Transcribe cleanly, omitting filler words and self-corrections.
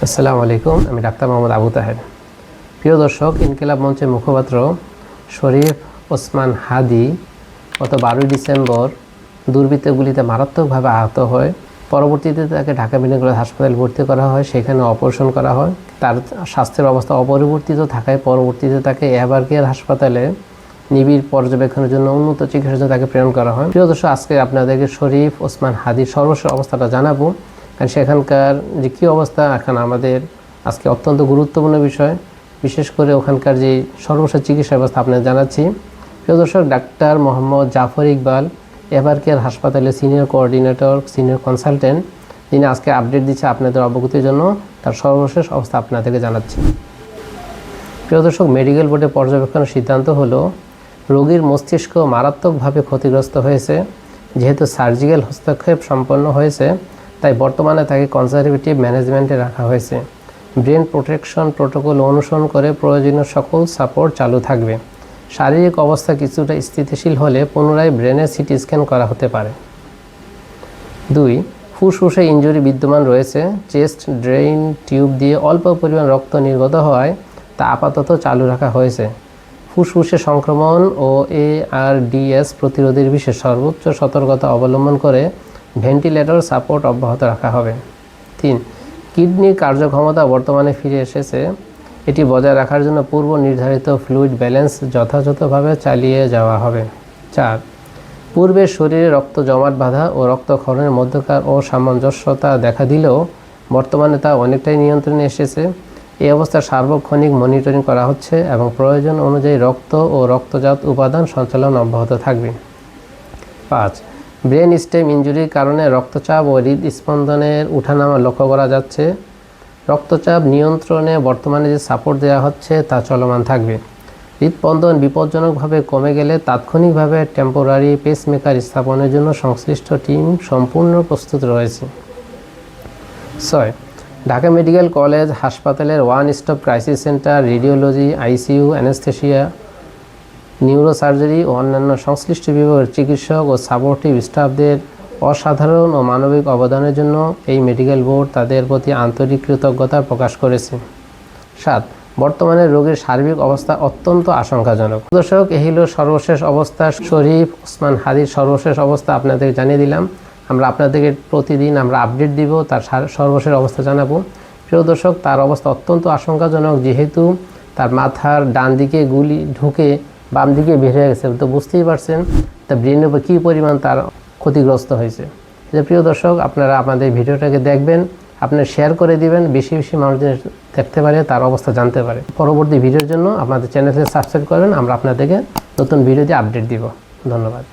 আসসালামু আলাইকুম, আমি ডাক্তার মোহাম্মদ আবু তাহের। প্রিয় দর্শক, ইনকিলাব মঞ্চের মুখপাত্র শরীফ ওসমান হাদি গত 12 ডিসেম্বর দুর্বৃত্তগুলিতে মারাত্মকভাবে আহত হয়। পরবর্তীতে তাকে ঢাকা মেডিকেল কলেজ হাসপাতালে ভর্তি করা হয়, সেখানে অপারেশন করা হয়। তার স্বাস্থ্যের অবস্থা অপরিবর্তিত থাকায় পরবর্তীতে তাকে এভারকেয়ার হাসপাতালে নিবিড় পর্যবেক্ষণের জন্য উন্নত চিকিৎসার জন্য তাকে প্রেরণ করা হয়। প্রিয় দর্শক, আজকে আপনাদেরকে শরীফ ওসমান হাদির সর্বশেষ অবস্থাটা জানাবো, কারণ সেখানকার যে কী অবস্থা এখন আমাদের আজকে অত্যন্ত গুরুত্বপূর্ণ বিষয়। বিশেষ করে ওখানকার যে সর্বশেষ চিকিৎসা ব্যবস্থা আপনাদের জানাচ্ছি। প্রিয় দর্শক, ডাক্তার মোহাম্মদ জাফর ইকবাল এভারকেয়ার হাসপাতালের সিনিয়র কোঅর্ডিনেটর, সিনিয়র কনসালটেন্ট, যিনি আজকে আপডেট দিচ্ছে আপনাদের অবগতির জন্য। তার সর্বশেষ অবস্থা আপনাদেরকে জানাচ্ছি। প্রিয় দর্শক, মেডিকেল বোর্ডে পর্যবেক্ষণের সিদ্ধান্ত হলো রোগীর মস্তিষ্ক মারাত্মকভাবে ক্ষতিগ্রস্ত হয়েছে। যেহেতু সার্জিক্যাল হস্তক্ষেপ সম্পন্ন হয়েছে, তাই বর্তমানে তাকে কনজারভেটিভ ম্যানেজমেন্টে রাখা হয়েছে। ব্রেন প্রোটেকশন প্রোটোকল অনুসরণ করে প্রয়োজনীয় সকল সাপোর্ট চালু থাকবে। শারীরিক অবস্থা কিছুটা স্থিতিশীল হলে পুনরায় ব্রেনের সিটি স্ক্যান করা হতে পারে। 2. ফুসফুসে ইনজুরি বিদ্যমান রয়েছে। চেস্ট ড্রেইন টিউব দিয়ে অল্প পরিমাণ রক্ত নির্গত হওয়ায় তা আপাতত চালু রাখা হয়েছে। ফুসফুসে সংক্রমণ ও ARDS প্রতিরোধের বিষয়ে সর্বোচ্চ সতর্কতা অবলম্বন করে ভেন্টিলেটর সাপোর্ট অব্যাহত রাখা হবে। 3. কিডনির কার্যক্ষমতা বর্তমানে ফিরে এসেছে। এটি বজায় রাখার জন্য পূর্ব নির্ধারিত ফ্লুইড ব্যালেন্স যথাযথভাবে চালিয়ে যাওয়া হবে। 4. পূর্বে শরীরে রক্ত জমাট বাঁধা ও রক্তক্ষরণের মধ্যকার অসামঞ্জস্যতা দেখা দিলেও বর্তমানে তা অনেকটাই নিয়ন্ত্রণে এসেছে। এই অবস্থার সার্বক্ষণিক মনিটরিং করা হচ্ছে এবং প্রয়োজন অনুযায়ী রক্ত ও রক্তজাত উপাদান সঞ্চালন অব্যাহত থাকবে। 5. ব্রেন স্টেম ইনজুরির কারণে রক্তচাপ ও হৃদস্পন্দনের উঠানামা লক্ষ্য করা যাচ্ছে। রক্তচাপ নিয়ন্ত্রণে বর্তমানে যে সাপোর্ট দেওয়া হচ্ছে তা চলমান থাকবে। হৃদস্পন্দন বিপজ্জনকভাবে কমে গেলে তাৎক্ষণিকভাবে টেম্পোরারি পেসমেকার স্থাপনের জন্য সংশ্লিষ্ট টিম সম্পূর্ণ প্রস্তুত রয়েছে। 6. ঢাকা মেডিকেল কলেজ হাসপাতালের one stop crisis centre, radiology, ICU, anaesthesia, neurosurgery ও অন্যান্য সংশ্লিষ্ট বিভাগের চিকিৎসক ও সাপোর্টিভ স্টাফদের অসাধারণ ও মানবিক অবদানের জন্য এই মেডিকেল বোর্ড তাদের প্রতি আন্তরিক কৃতজ্ঞতা প্রকাশ করেছে। 7. বর্তমানে রোগীর সার্বিক অবস্থা অত্যন্ত আশঙ্কাজনক। দর্শক, এই হলো সর্বশেষ অবস্থা। শরীফ ওসমান হাদির সর্বশেষ অবস্থা আপনাদের জানিয়ে দিলাম। আমরা আপনাদেরকে প্রতিদিন আপডেট দিব, তার সর্বশেষ অবস্থা জানাবো। প্রিয় দর্শক, তার অবস্থা অত্যন্ত আশঙ্কাজনক, যেহেতু তার মাথার ডান দিকে গুলি ঢুকে বাম দিকে বের হয়ে গেছে। তো বুঝতেই পারছেন তার ব্রেনের উপর কী পরিমাণ তার ক্ষতিগ্রস্ত হয়েছে। যে প্রিয় দর্শক, আপনারা আপনাদের ভিডিওটাকে দেখবেন, আপনারা শেয়ার করে দিবেন, বেশি বেশি মানুষদের দেখতে পারে, তার অবস্থা জানতে পারে। পরবর্তী ভিডিওর জন্য আপনাদের চ্যানেলকে সাবস্ক্রাইব করবেন। আমরা আপনাদেরকে নতুন ভিডিও দিয়ে আপডেট দিব। ধন্যবাদ।